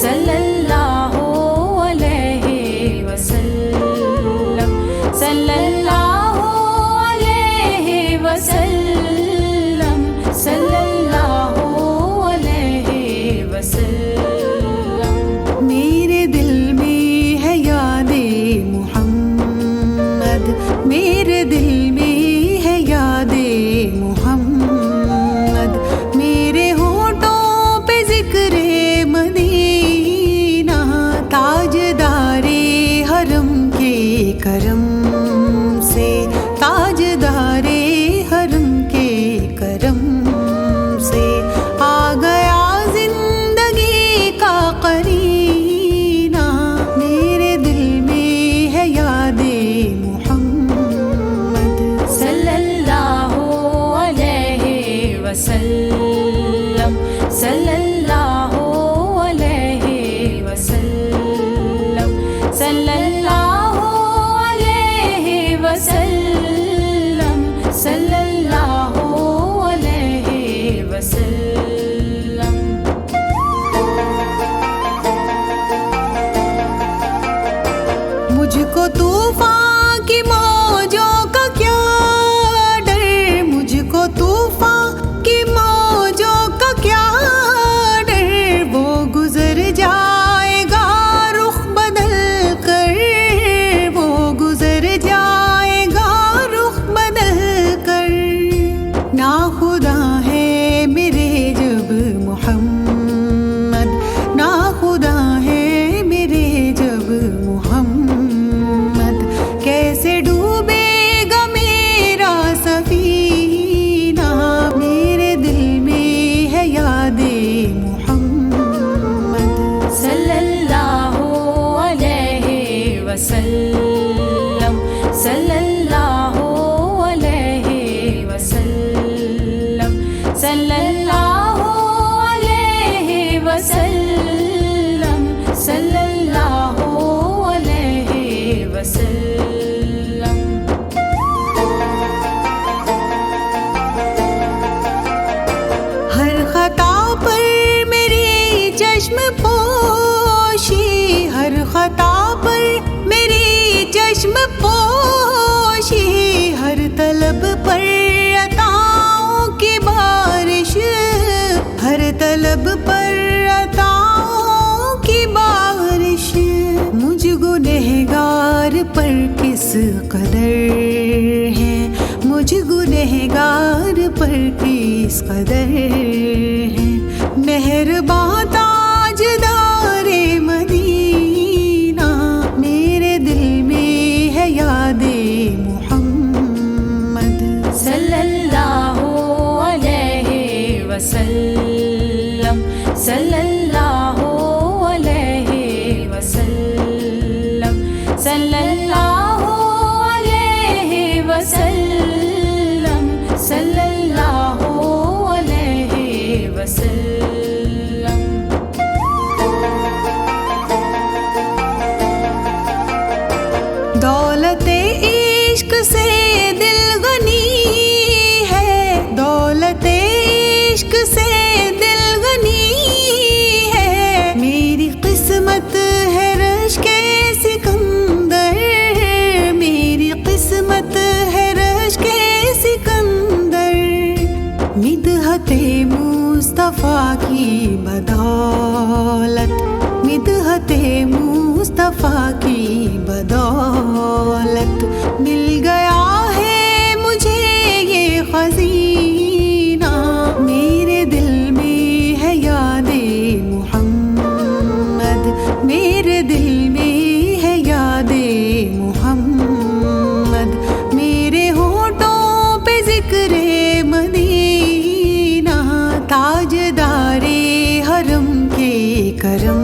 صلی اللہ علیہ وسلم، صلی اللہ علیہ وسلم، صلی اللہ علیہ وسلم۔ میرے دل میں ہے یاد محمد، میرے دل میں ہے یاد محمد، میرے ہونٹوں پہ ذکر مدینہ، تاجدار حرم کے کرم سے، تاجدار حرم کے کرم سے آ گیا زندگی کا قرینہ، میرے دل میں ہے یاد محمد، صلی اللہ علیہ وسلم، صلی اللہ علیہ وسلم، صلی اللہ علیہ وسلم، صلی اللہ علیہ وسلم۔ مجھ کو طوفان کی موجوں کا کیا ڈر، مجھ کو طوفان کی موجوں کا کیا ڈر، وہ گزر جائے گا رخ بدل کر، وہ گزر جائے گا رخ بدل کر، نا خدا ہے میرے جب محمد، نا خدا ہے میرے جب محمد، کیسے ڈوبے گا میرا سفینہ، میرے دل میں ہے یاد محمد، صلی اللہ علیہ وسلم، صلی اللہ علیہ وسلم، صلی اللہ علیہ وسلم، صلی اللہ علیہ وسلم۔ ہر خطا پر میری چشم پوشی، ہر خطا پر میری چشم پوشی، ہر طلب پر عطاؤں کی بارش، ہر طلب پر عطاؤں کی بارش، مجھ گنہگار پر کس قدر ہے، مجھ گنہگار پر کس قدر ہے، مہرباں تاجدار مدینہ، میرے دل میں ہے یاد محمد، صلی اللہ علیہ وسلم، صلی اللہ علیہ وسلم، صلی اللہ علیہ وسلم، صلی اللہ علیہ وسلم۔ دولت عشق سے دل غنی ہے، دولت عشق سے دل غنی ہے، میری قسمت ہے رشک سکندر، میری قسمت ہے رشک سکندر، مدحت مصطفیٰ کی بدولت، مدحت مصطفیٰ کی بدولت، مل گیا ہے مجھے یہ خزینہ، میرے دل میں ہے یاد محمد، میرے دل میں ہے یاد محمد، میرے ہونٹوں پہ ذکر مدینہ، تاجدار حرم کے کرم